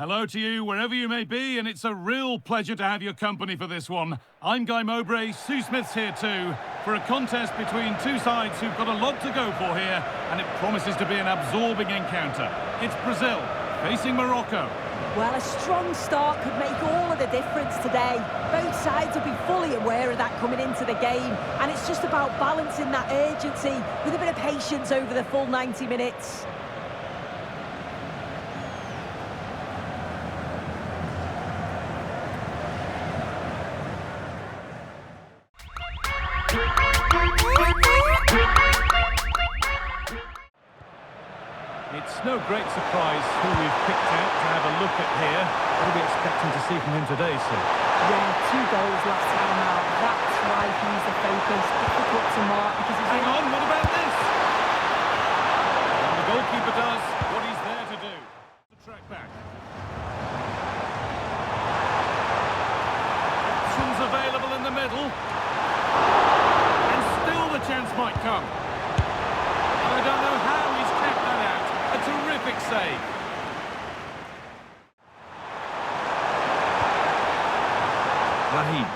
Hello to you, wherever you may be, and it's a real pleasure to have your company for this one. I'm Guy Mowbray, Sue Smith's here too, for a contest between two sides who've got a lot to go for here, and it promises to be an absorbing encounter. It's Brazil facing Morocco. Well, a strong start could make all of the difference today. Both sides will be fully aware of that coming into the game, and it's just about balancing that urgency with a bit of patience over the full 90 minutes. It's no great surprise who we've picked out to have a look at here. What are we expecting to see from him today, Sue? Yeah, 2 goals last time out. That's why he's the focus. Difficult to mark because he's... Hang on, what about this? And the goalkeeper does what he's there to do. The track back. Options available in the middle. And still the chance might come. I don't know how he's kept that out. A terrific save. Raheem.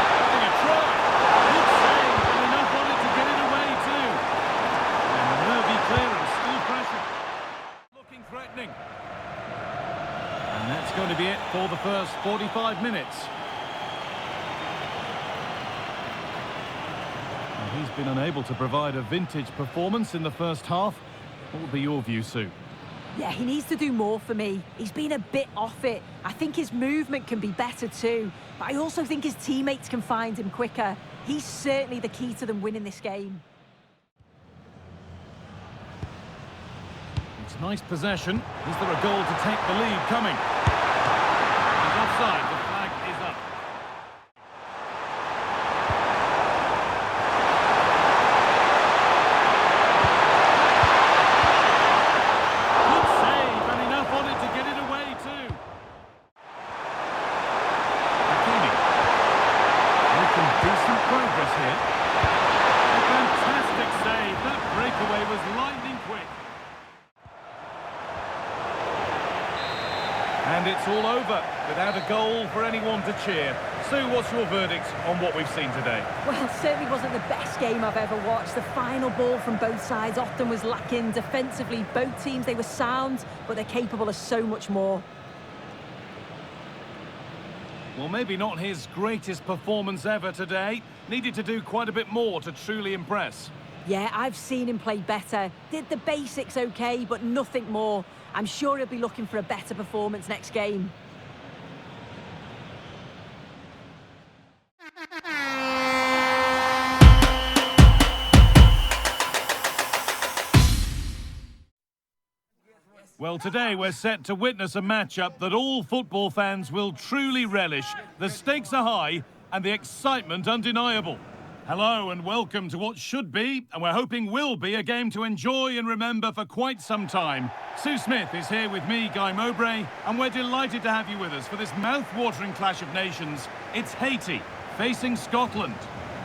Having a try. Good save, and enough on it to get it away too. And a nervy clearance, still pressure. Looking threatening. And that's going to be it for the first 45 minutes. He's been unable to provide a vintage performance in the first half. What would be your view, Sue? Yeah, he needs to do more for me. He's been a bit off it. I think his movement can be better too, but I also think his teammates can find him quicker. He's certainly the key to them winning this game. It's nice possession. Is there a goal to take the lead coming? He's offside. The flag is up. Progress here. A fantastic save. That breakaway was lightning quick. And it's all over without a goal for anyone to cheer. Sue, what's your verdict on what we've seen today? Well, it certainly wasn't the best game I've ever watched. The final ball from both sides often was lacking. Defensively, both teams, they were sound, but they're capable of so much more. Well, maybe not his greatest performance ever today. Needed to do quite a bit more to truly impress. Yeah, I've seen him play better. Did the basics okay, but nothing more. I'm sure he'll be looking for a better performance next game. Well, today we're set to witness a matchup that all football fans will truly relish. The stakes are high and the excitement undeniable. Hello and welcome to what should be, and we're hoping will be, a game to enjoy and remember for quite some time. Sue Smith is here with me, Guy Mowbray, and we're delighted to have you with us for this mouth-watering clash of nations. It's Haiti facing Scotland.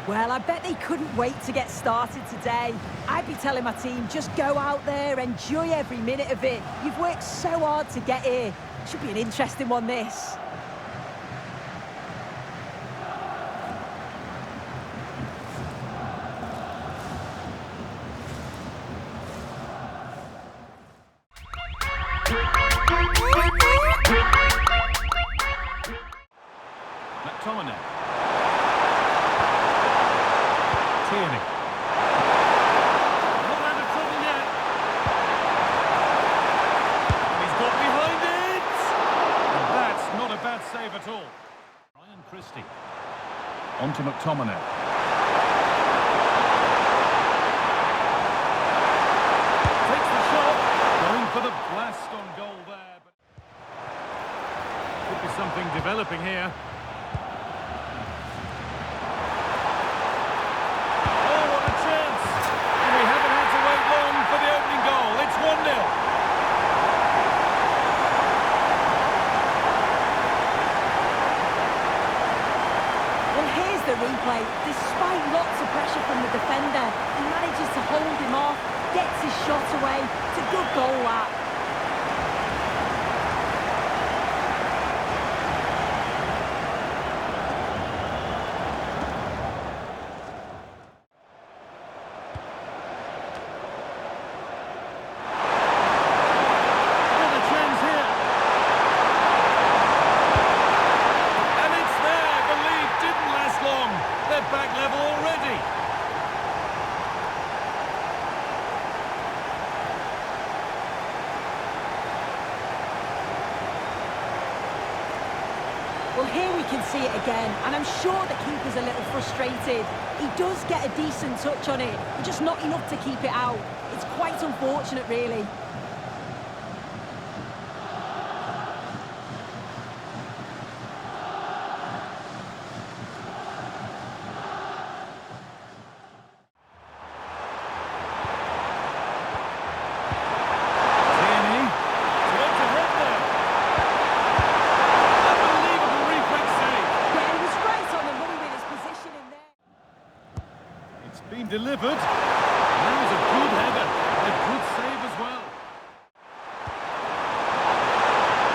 Well, I bet they couldn't wait to get started today. I'd be telling my team, just go out there, enjoy every minute of it. You've worked so hard to get here. Should be an interesting one, this. McTominay. Tierney. Not out of trouble yet. And he's got behind it. And that's not a bad save at all. Ryan Christie. On to McTominay. Takes the shot. Going for the blast on goal there. But could be something developing here. The replay, despite lots of pressure from the defender, he manages to hold him off, get shot away. It's a good goal, that. Back level already. Well, here we can see it again, and I'm sure the keeper's a little frustrated. He does get a decent touch on it, but just not enough to keep it out. It's quite unfortunate, really. Delivered. That was a good header. A good save as well.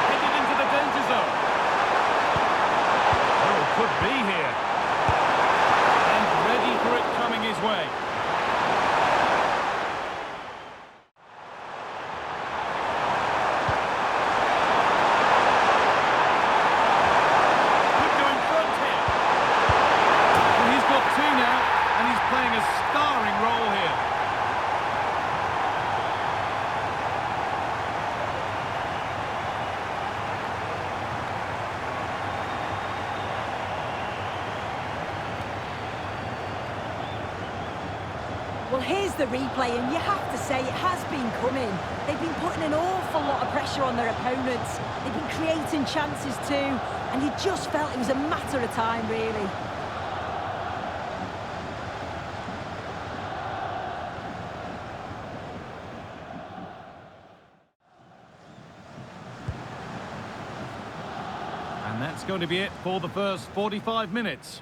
Headed into the danger zone. Oh, could be here. And ready for it coming his way. Could go in front here. Well, he's got two now. And he's playing a starring role here. Well, here's the replay, and you have to say it has been coming. They've been putting an awful lot of pressure on their opponents. They've been creating chances too, and you just felt it was a matter of time, really. And that's going to be it for the first 45 minutes.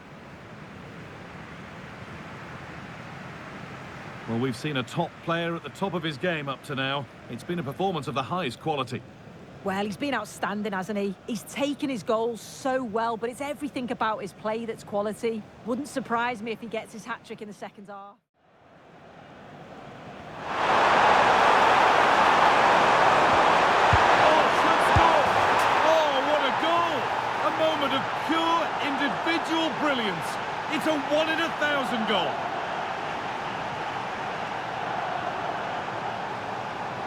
Well, we've seen a top player at the top of his game up to now. It's been a performance of the highest quality. Well, he's been outstanding, hasn't he? He's taken his goals so well, but it's everything about his play that's quality. Wouldn't surprise me if he gets his hat-trick in the second half. Moment of pure individual brilliance. It's a 1 in 1,000 goal.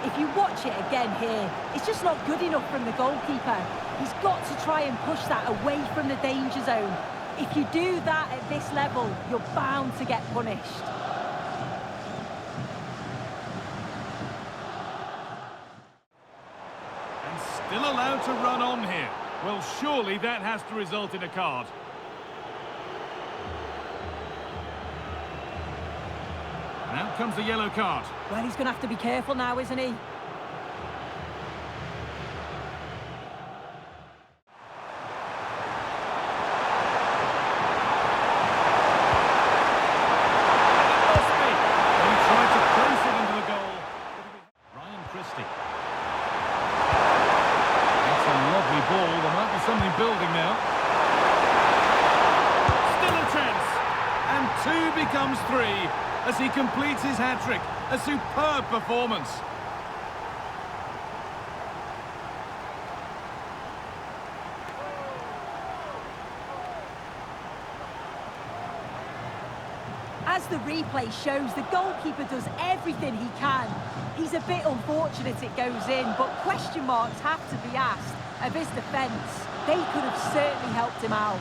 If you watch it again here, it's just not good enough from the goalkeeper. He's got to try and push that away from the danger zone. If you do that at this level, you're bound to get punished. And still allowed to run on here. Well, surely that has to result in a card. And out comes the yellow card. Well, he's going to have to be careful now, isn't he? Something building now. Still a chance. And 2 becomes 3 as he completes his hat-trick. A superb performance. As the replay shows, the goalkeeper does everything he can. He's a bit unfortunate it goes in, but question marks have to be asked of his defence. They could have certainly helped him out.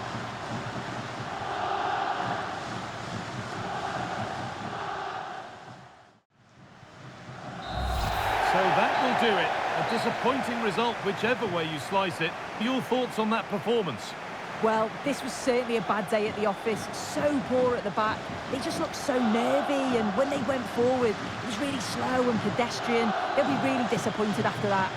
So that will do it. A disappointing result, whichever way you slice it. Your thoughts on that performance? Well, this was certainly a bad day at the office. So poor at the back. They just looked so nervy, and when they went forward, it was really slow and pedestrian. They'll be really disappointed after that.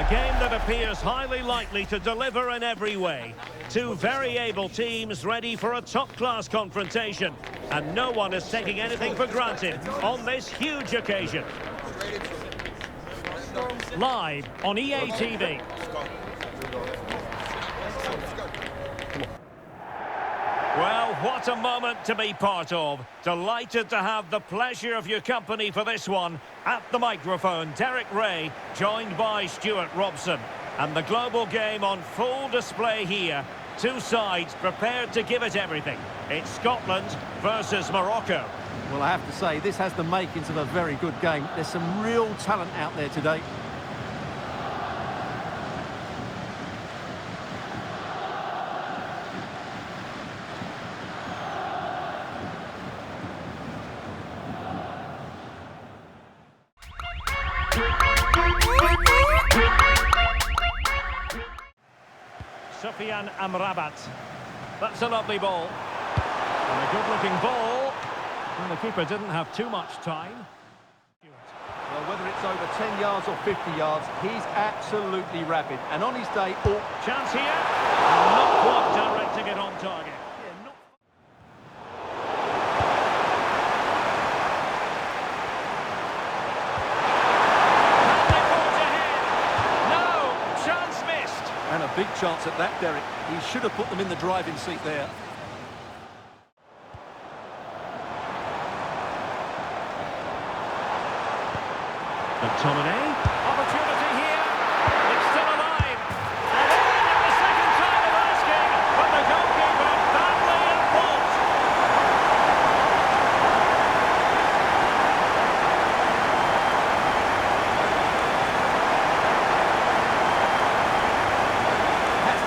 A game that appears highly likely to deliver in every way. Two very able teams ready for a top-class confrontation. And no one is taking anything for granted on this huge occasion. Live on EA TV. Well, what a moment to be part of. Delighted to have the pleasure of your company for this one. At the microphone, Derek Ray, joined by Stuart Robson. And the global game on full display here. Two sides prepared to give it everything. It's Scotland versus Morocco. Well, I have to say, this has the makings of a very good game. There's some real talent out there today. Sofiane Amrabat. That's a lovely ball. And a good-looking ball. And the keeper didn't have too much time. Well, whether it's over 10 yards or 50 yards, he's absolutely rapid. And on his day, chance here. And not quite directing it on target. And a big chance at that, Derek. He should have put them in the driving seat there. McTominay. Opportunity here. It's still alive. And in the second time of asking, but the goalkeeper badly at fault.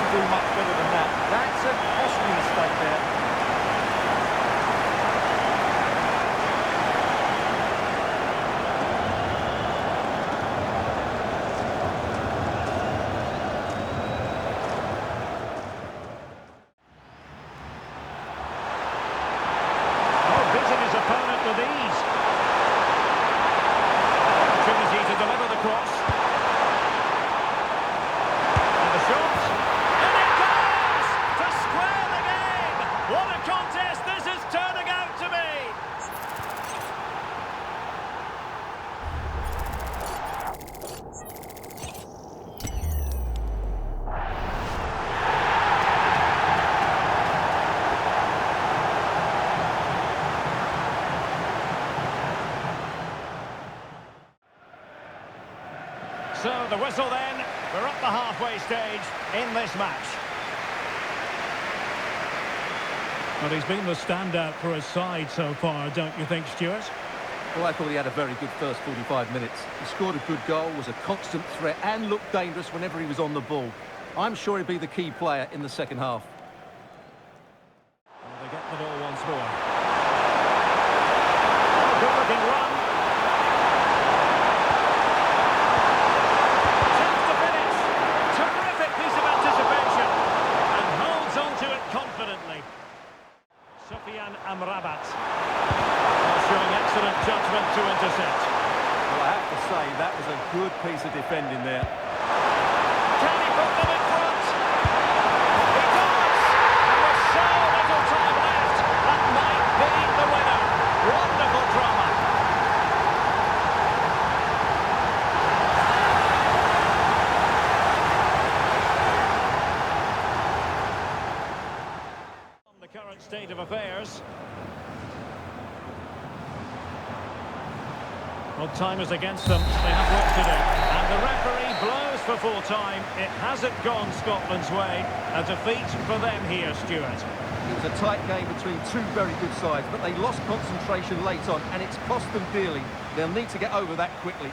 Do much better than that. That's a costly mistake there. Oh, beating his opponent with ease. Opportunity to deliver the cross. And the shot. What a contest this is turning out to be! So the whistle then, we're at the halfway stage in this match. Well, he's been the standout for his side so far, don't you think, Stuart? Well, I thought he had a very good first 45 minutes. He scored a good goal, was a constant threat, and looked dangerous whenever he was on the ball. I'm sure he'll be the key player in the second half. Well, they get the ball once more. Good-looking run. Chance to finish. Terrific piece of anticipation. And holds on to it confidently. Sofiane Amrabat. Showing excellent judgment to intercept. Well, I have to say, that was a good piece of defending there. Can he put them in front? He does! And with so little time left, that might be the winner. Wonderful drama. On the current state of affairs. Well, time is against them. They have work to do. And the referee blows for full time. It hasn't gone Scotland's way. A defeat for them here, Stuart. It was a tight game between two very good sides, but they lost concentration late on, and it's cost them dearly. They'll need to get over that quickly.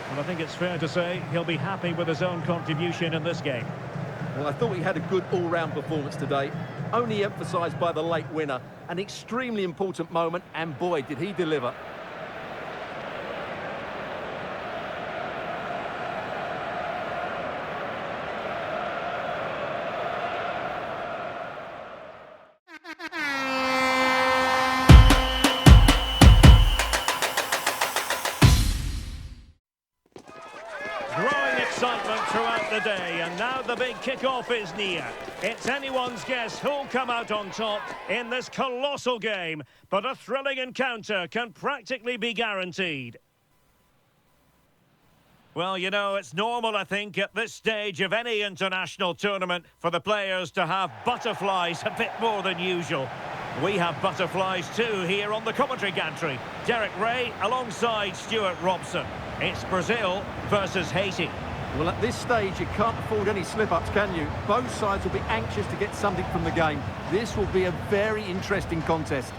Well, I think it's fair to say he'll be happy with his own contribution in this game. Well, I thought he had a good all-round performance today, only emphasised by the late winner. An extremely important moment, and boy, did he deliver. excitement throughout the day, and now the big kick-off is near. It's anyone's guess who'll come out on top in this colossal game, but a thrilling encounter can practically be guaranteed. Well, you know, it's normal, I think, at this stage of any international tournament for the players to have butterflies a bit more than usual. We have butterflies too here on the commentary gantry. Derek Ray alongside Stuart Robson. It's Brazil versus Haiti. Well, at this stage, you can't afford any slip-ups, can you? Both sides will be anxious to get something from the game. This will be a very interesting contest.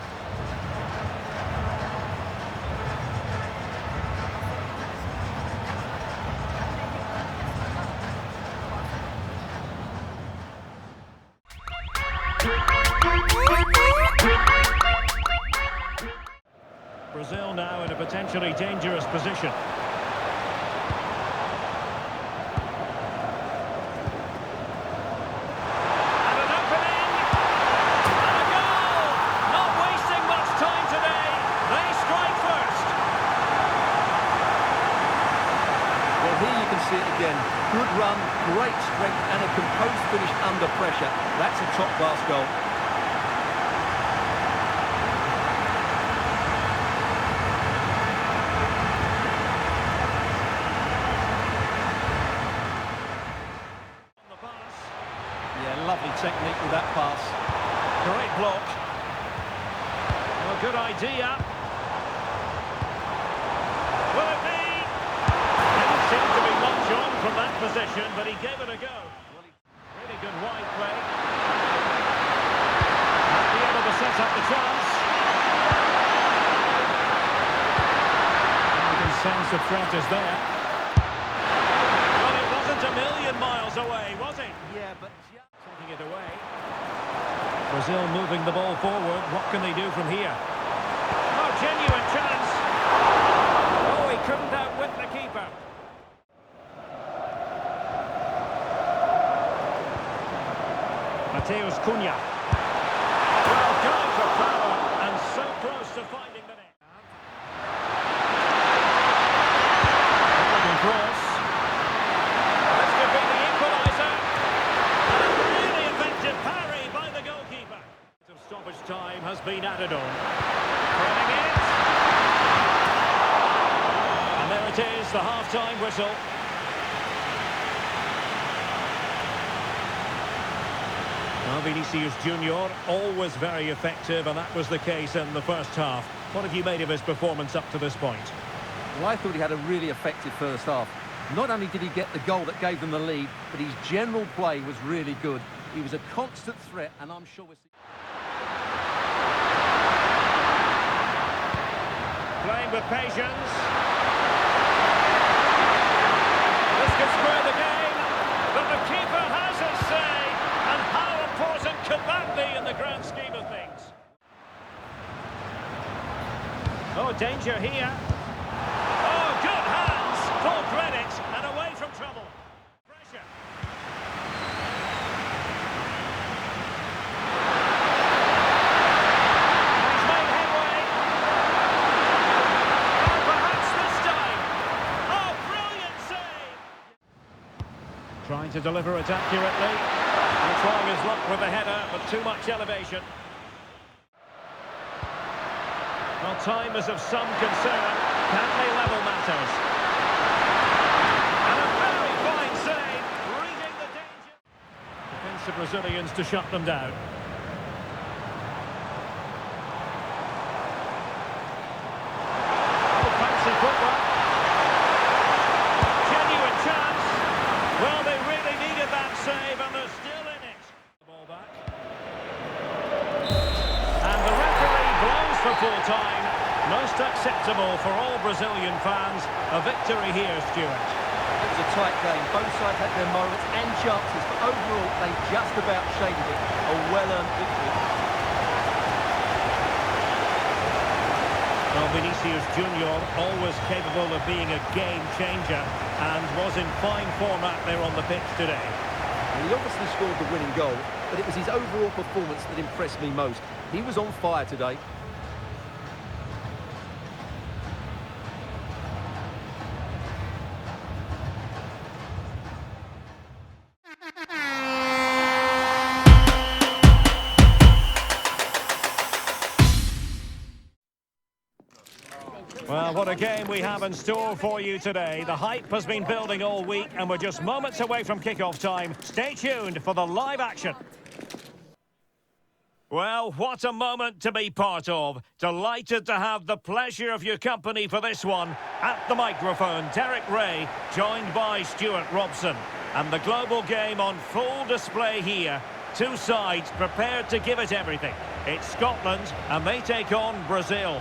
Brazil now in a potentially dangerous position. And an opening! And a goal! Not wasting much time today. They strike first. Well, here you can see it again. Good run, great strength, and a composed finish under pressure. That's a top-class goal. Lovely technique with that pass. Great block. Well, good idea. Will it be? Didn't seem to be much on from that position, but he gave it a go. Really good wide play. Might be able to set up the chance. You can sense the threat is there. Well, it wasn't a million miles away, was it? Yeah, but... Taking it away. Brazil moving the ball forward. What can they do from here? Oh, genuine chance. Oh, he couldn't outwit the keeper. Mateus Cunha. Well, going for power and so close to finding the net. Cross. This could be the equaliser. Parry by the goalkeeper. Stoppage time has been added on. Running it. And there it is, the half-time whistle. Well, Vinicius Junior, always very effective, and that was the case in the first half. What have you made of his performance up to this point? Well, I thought he had a really effective first half. Not only did he get the goal that gave them the lead, but his general play was really good. He was a constant threat, and I'm sure we'll see... Playing with patience. This could square the game, but the keeper has his say, and how important could that be in the grand scheme of things? Oh, danger here. Oh, good hands, full credit, and away from trouble. Pressure. Trying to deliver it accurately. And trying his luck with the header, but too much elevation. Well, time is of some concern. Can they level matters? And a very fine save, reading the danger. Defensive Brazilians to shut them down. Oh, fancy footwork. Genuine chance. Well, they really needed that save, and they're still in it. The ball back. And the referee blows for full time. Most acceptable for all Brazilian fans. A victory here, Stuart. It was a tight game. Both sides had their moments and chances, but overall, they just about shaded it. A well-earned victory. Well, Vinicius Junior, always capable of being a game changer, and was in fine form out there on the pitch today. He obviously scored the winning goal, but it was his overall performance that impressed me most. He was on fire today. Well, what a game we have in store for you today. The hype has been building all week, and we're just moments away from kickoff time. Stay tuned for the live action. Well, what a moment to be part of. Delighted to have the pleasure of your company for this one. At the microphone, Derek Ray, joined by Stuart Robson. And the global game on full display here. Two sides prepared to give it everything. It's Scotland, and they take on Brazil.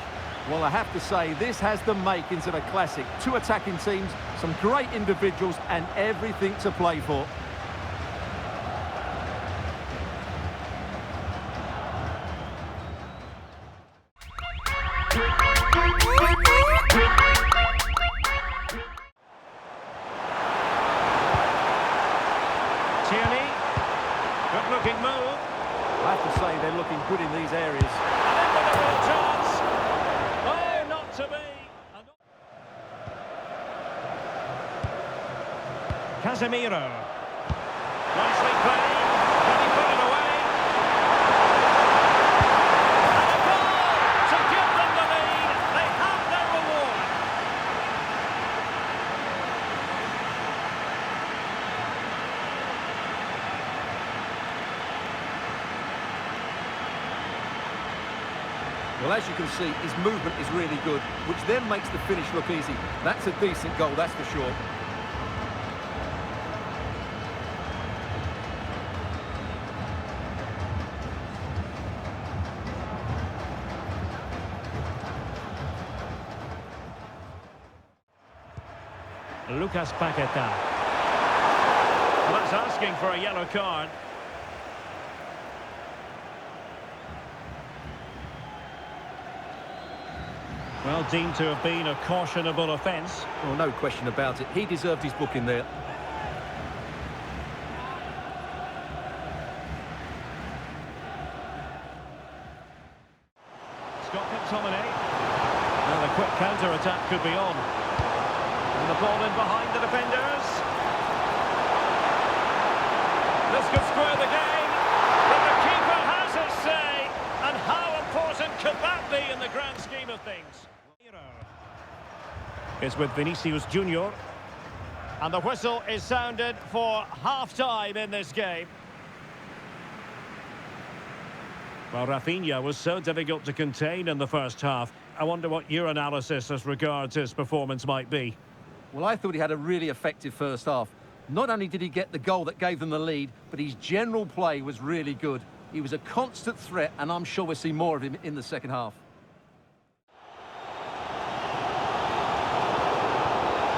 Well, I have to say, this has the makings of a classic. Two attacking teams, some great individuals, and everything to play for. Tierney, good-looking move. I have to say, they're looking good in these areas. And with a real chance. Oh, not to be. Casemiro. Nicely played. Can he put it away? And a goal to give them the lead. They have their reward. Well, as you can see, his movement is really good, which then makes the finish look easy. That's a decent goal, that's for sure. Lucas Paquetá. Well, that's asking for a yellow card. Well, deemed to have been a cautionable offence. Well, no question about it. He deserved his booking there. Scott McTominay. Now the quick counter-attack could be on. And the ball in behind the defenders. This could square the game. But the keeper has his say. And how important could that be in the grand scheme of things? It's with Vinicius Junior. And the whistle is sounded for half-time in this game. Well, Rafinha was so difficult to contain in the first half. I wonder what your analysis as regards his performance might be. Well, I thought he had a really effective first half. Not only did he get the goal that gave them the lead, but his general play was really good. He was a constant threat, and I'm sure we'll see more of him in the second half.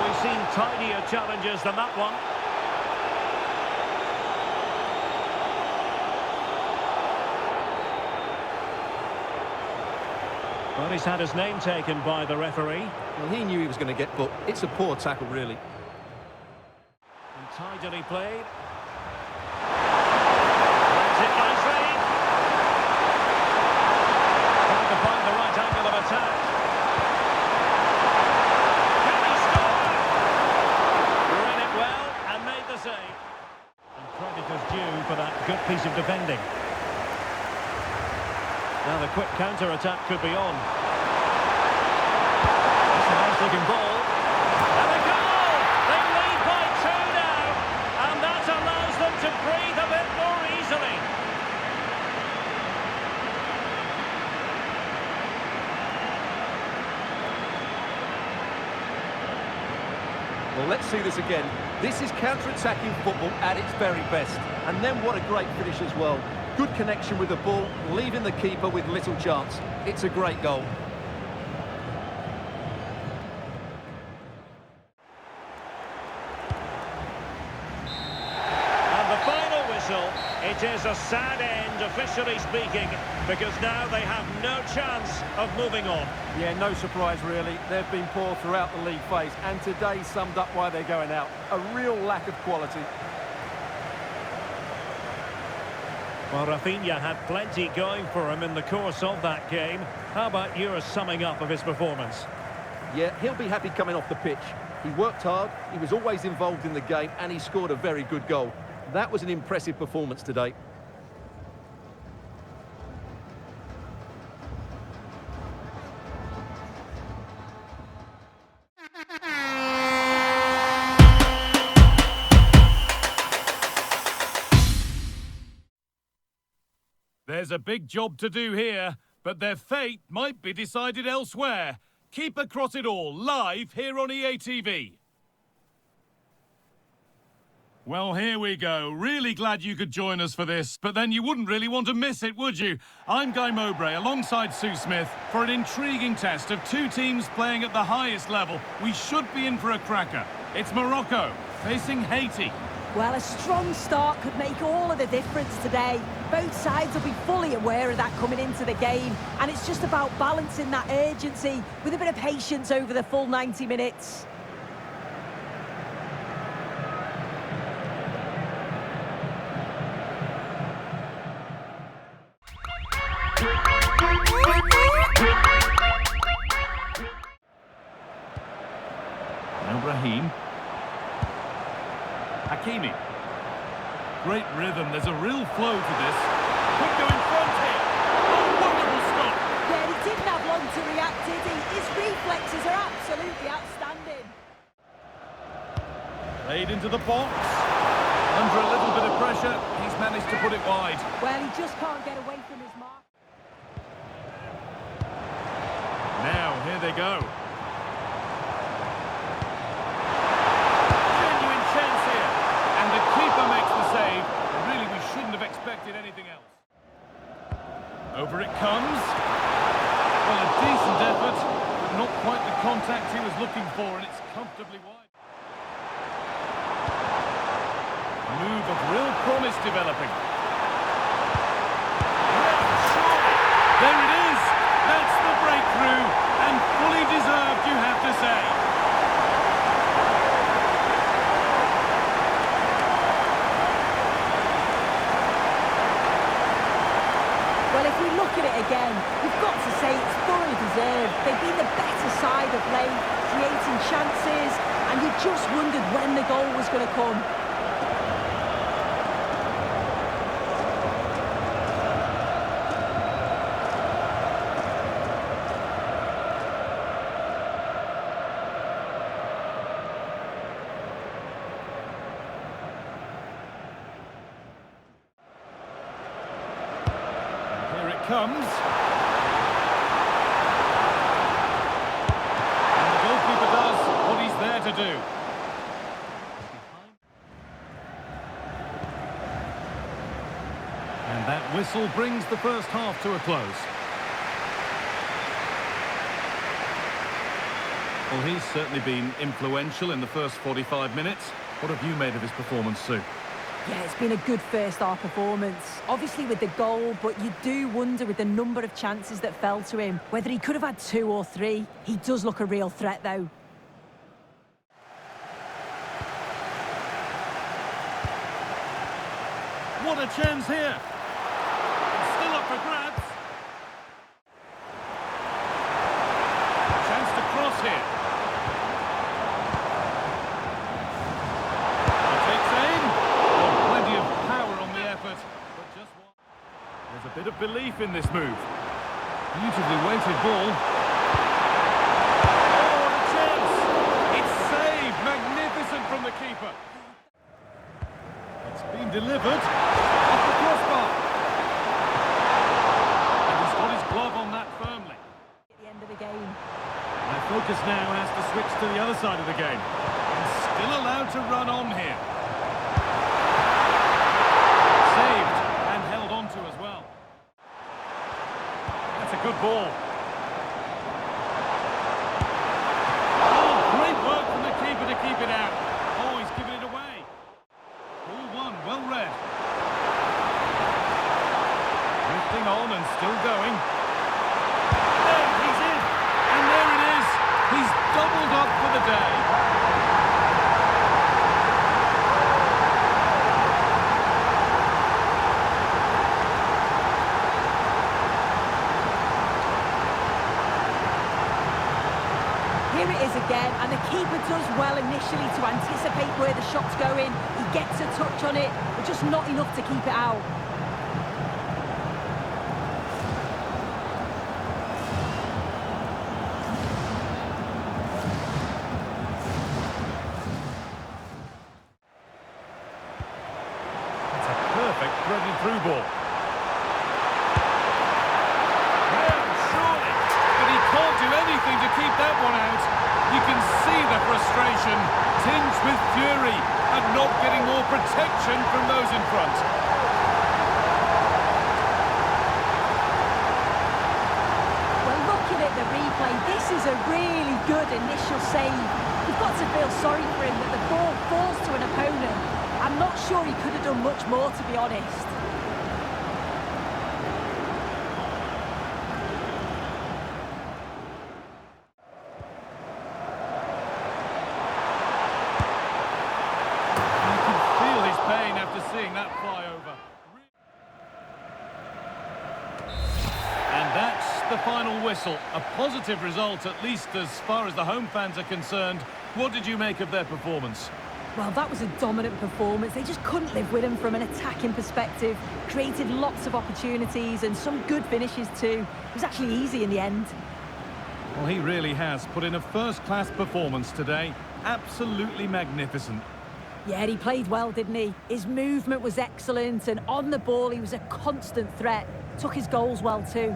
We've seen tidier challenges than that one. Well, he's had his name taken by the referee. Well, he knew he was going to get booked. It's a poor tackle, really. And tidily played. Plays it nicely. Trying to find the right angle of attack. Can he score? Ran it well and made the save. And credit is due for that good piece of defending. Now the quick counter-attack could be on. It's a nice-looking ball. And a goal! They lead by 2 now. And that allows them to breathe a bit more easily. Well, let's see this again. This is counter-attacking football at its very best. And then what a great finish as well. Good connection with the ball, leaving the keeper with little chance. It's a great goal. And the final whistle, it is a sad end, officially speaking, because now they have no chance of moving on. Yeah, no surprise really. They've been poor throughout the league phase, and today summed up why they're going out. A real lack of quality. Well, Rafinha had plenty going for him in the course of that game. How about your summing up of his performance? Yeah, he'll be happy coming off the pitch. He worked hard, he was always involved in the game, and he scored a very good goal. That was an impressive performance today. There's a big job to do here, but their fate might be decided elsewhere. Keep across it all, live here on EA TV. Well, here we go. Really glad you could join us for this, but then you wouldn't really want to miss it, would you? I'm Guy Mowbray, alongside Sue Smith, for an intriguing test of two teams playing at the highest level. We should be in for a cracker. It's Morocco facing Haiti. Well, a strong start could make all of the difference today. Both sides will be fully aware of that coming into the game, and it's just about balancing that urgency with a bit of patience over the full 90 minutes. Now Raheem. Hakimi. Great rhythm, there's a real flow to this. Could go in front here. Oh, wonderful stop. Yeah, he didn't have long to react, did he? His reflexes are absolutely outstanding. Played into the box. Under a little bit of pressure, he's managed to put it wide. Well, he just can't get away from his mark. Now, here they go. The keeper makes the save. Really, we shouldn't have expected anything else. Over it comes. Well, a decent effort, but not quite the contact he was looking for, and it's comfortably wide. A move of real promise developing. There it is. That's the breakthrough, and fully deserved, you have to say. Well, if we look at it again, we've got to say it's thoroughly deserved. They've been the better side of late, creating chances, and you just wondered when the goal was going to come. Comes. And the goalkeeper does what he's there to do. And that whistle brings the first half to a close. Well, he's certainly been influential in the first 45 minutes. What have you made of his performance, Sue? Yeah, it's been a good first half performance. Obviously with the goal, but you do wonder with the number of chances that fell to him, whether he could have had 2 or 3. He does look a real threat, though. What a chance here! Still up for grabs. Chance to cross here. There's a bit of belief in this move. Beautifully weighted ball. Oh, what a chance! It's saved! Magnificent from the keeper. It's been delivered off the crossbar. And he's got his glove on that firmly. At the end of the game. Their focus now has to switch to the other side of the game. And still allowed to run on here. Saved and held on to as well. That's a good ball. Oh, great work from the keeper to keep it out. Oh, he's given it away. Ball one, well read. Drifting on and still going. There, he's in. And there it is. He's doubled up for the day. Here it is again, and the keeper does well initially to anticipate where the shot's going. He gets a touch on it, but just not enough to keep it out. It's a perfect threaded through ball. possession, tinged with fury, and not getting more protection from those in front. Well, looking at the replay, this is a really good initial save. You've got to feel sorry for him that the ball falls to an opponent. I'm not sure he could have done much more, to be honest. You can feel his pain after seeing that fly over. And that's the final whistle. A positive result, at least as far as the home fans are concerned. What did you make of their performance? Well, that was a dominant performance. They just couldn't live with him from an attacking perspective. Created lots of opportunities and some good finishes too. It was actually easy in the end. Well, he really has put in a first-class performance today. Absolutely magnificent. Yeah, he played well, didn't he? His movement was excellent, and on the ball he was a constant threat. Took his goals well too.